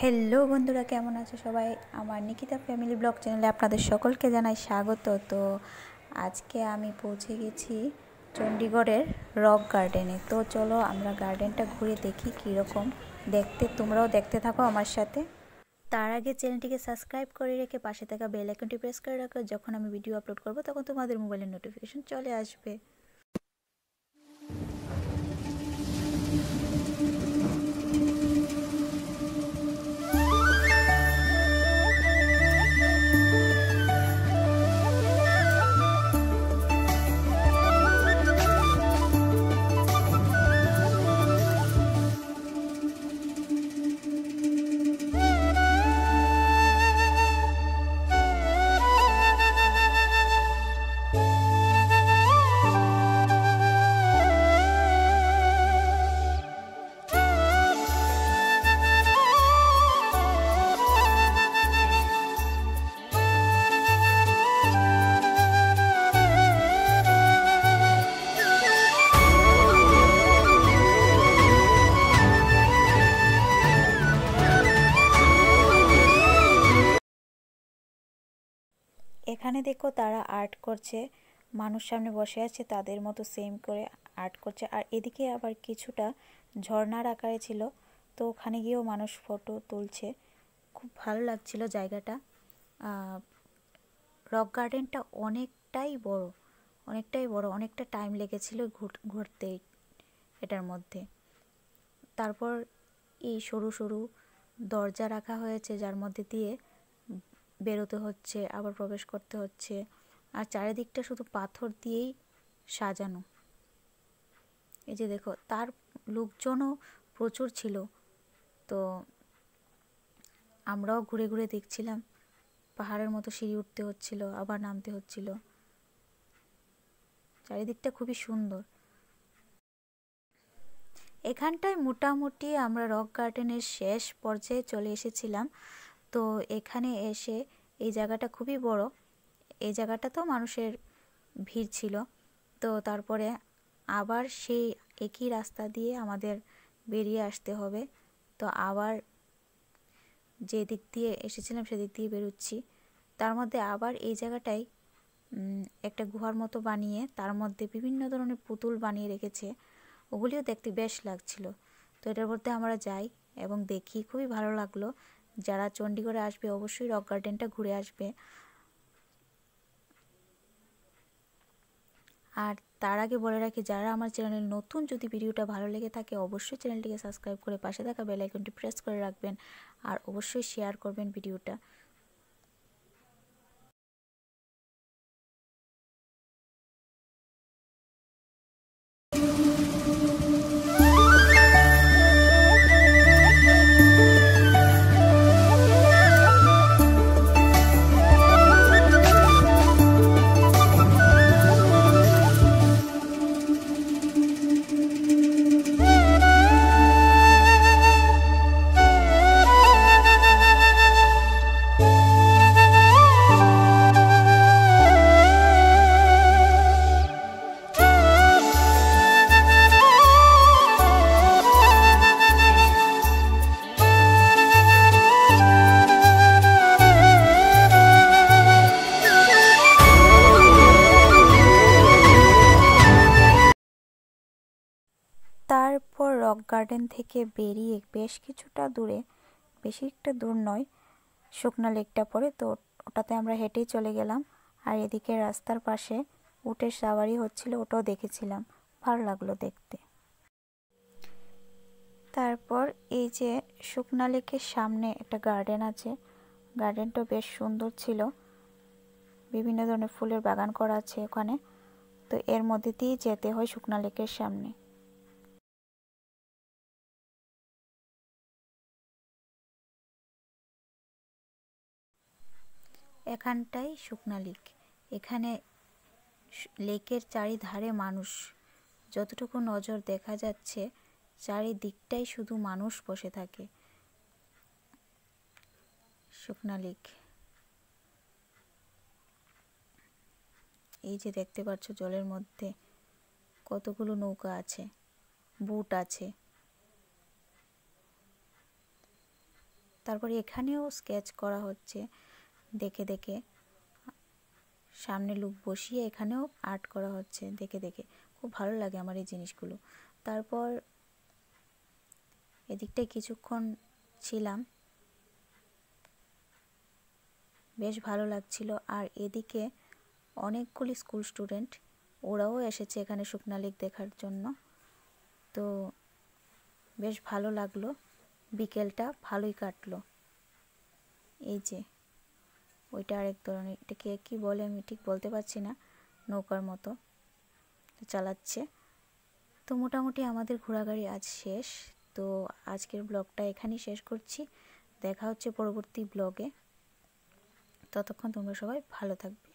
Hello বন্ধুরা, কেমন আছো সবাই? আমার নিকিতা ফ্যামিলি ব্লগ চ্যানেলে আপনাদের সকলকে জানাই স্বাগত। তো আজকে আমি পৌঁছে গেছি চণ্ডীগড়ের রক গার্ডেনে। তো চলো আমরা গার্ডেনটা ঘুরে দেখি কীরকম দেখতে। তোমরাও দেখতে থাকো আমার সাথে। তার আগে চ্যানেলটিকে সাবস্ক্রাইব করে রেখে পাশে থাকা বেল আইকনটি প্রেস করে রাখো। যখন আমি ভিডিও আপলোড করব তখন তোমাদের মোবাইলের নোটিফিকেশন চলে আসবে। এখানে দেখো তারা আর্ট করছে, মানুষ সামনে বসে আছে তাদের মতো সেম করে আর্ট করছে। আর এদিকে আবার কিছুটা ঝর্ণার আকারে ছিল, তো ওখানে গিয়েও মানুষ ফটো তুলছে। খুব ভালো লাগছিল জায়গাটা। রক গার্ডেনটা অনেকটাই বড়, অনেকটা টাইম লেগেছিল ঘুরতে এটার মধ্যে। তারপর এই সরু সরু দরজা রাখা হয়েছে, যার মধ্যে দিয়ে বেরোতে হচ্ছে, আবার প্রবেশ করতে হচ্ছে। আর চারিদিকটা শুধু পাথর দিয়েই সাজানো। এই যে দেখো, তার লোকজনও প্রচুর ছিল। তো আমরাও ঘুরে ঘুরে দেখছিলাম। পাহাড়ের মতো সিঁড়ি উঠতে হচ্ছিল, আবার নামতে হচ্ছিল। চারিদিকটা খুবই সুন্দর। এখানটায় মোটামুটি আমরা রক গার্ডেনের শেষ পর্যায়ে চলে এসেছিলাম। তো এখানে এসে এই জায়গাটা খুবই বড়, এই জায়গাটাতেও মানুষের ভিড় ছিল। তো তারপরে আবার সেই একই রাস্তা দিয়ে আমাদের বেরিয়ে আসতে হবে। তো আবার যে দিক দিয়ে এসেছিলাম সেদিক দিয়ে বেরোচ্ছি। তার মধ্যে আবার এই জায়গাটায় একটা গুহার মতো বানিয়ে তার মধ্যে বিভিন্ন ধরনের পুতুল বানিয়ে রেখেছে, ওগুলিও দেখতে বেশ লাগছিল। তো এটার মধ্যে আমরা যাই এবং দেখি, খুবই ভালো লাগলো। যারা চণ্ডীগড়ে আসবে অবশ্যই রক গার্ডেনটা ঘুরে আসবে। আর তার আগে বলে রাখি, যারা আমার চ্যানেলে নতুন, যদি ভিডিওটা ভালো লেগে থাকে অবশ্যই চ্যানেলটিকে সাবস্ক্রাইব করে পাশে থাকা বেল আইকনটি প্রেস করে রাখবেন। আর অবশ্যই শেয়ার করবেন ভিডিওটা। তারপর রক গার্ডেন থেকে বেরিয়ে বেশ কিছুটা দূরে, বেশি একটা দূর নয়, শুকনা লেকটা পড়ে। তো ওটাতে আমরা হেঁটেই চলে গেলাম। আর এদিকে রাস্তার পাশে উটের সাওয়ারি হচ্ছিল, ওটাও দেখেছিলাম, ভালো লাগলো দেখতে। তারপর এই যে শুকনা লেকের সামনে একটা গার্ডেন আছে, গার্ডেনটা বেশ সুন্দর ছিল, বিভিন্ন ধরনের ফুলের বাগান করা আছে ওখানে। তো এর মধ্যে দিয়ে যেতে হয় শুকনা লেকের সামনে। এখানটাই শুকনা লেক। এখানে লেকের চারিধারে মানুষ, যতটুকু নজর দেখা যাচ্ছে চারিদিকটাই শুধু মানুষ বসে থাকে। শুকনা লেক, এই যে দেখতে পাচ্ছ জলের মধ্যে কতগুলো নৌকা আছে, বোট আছে। তারপরে এখানেও স্কেচ করা হচ্ছে দেখে দেখে, সামনে লোক বসিয়ে এখানেও আর্ট করা হচ্ছে দেখে দেখে। খুব ভালো লাগে আমার এই জিনিসগুলো। তারপর এদিকটায় কিছুক্ষণ ছিলাম, বেশ ভালো লাগছিল। আর এদিকে অনেকগুলি স্কুল স্টুডেন্ট, ওরাও এসেছে এখানে শুকনা লেক দেখার জন্য। তো বেশ ভালো লাগলো, বিকেলটা ভালোই কাটলো। এই যে ওইটা আরেক ধরনের, এটাকে কী বলে আমি ঠিক বলতে পারছি না, নৌকার মতো চালাচ্ছে। তো মোটামুটি আমাদের ঘোরাঘুরি আজ শেষ। তো আজকের ব্লগটা এখানেই শেষ করছি। দেখা হচ্ছে পরবর্তী ব্লগে। ততক্ষণ তোমরা সবাই ভালো থাকবে।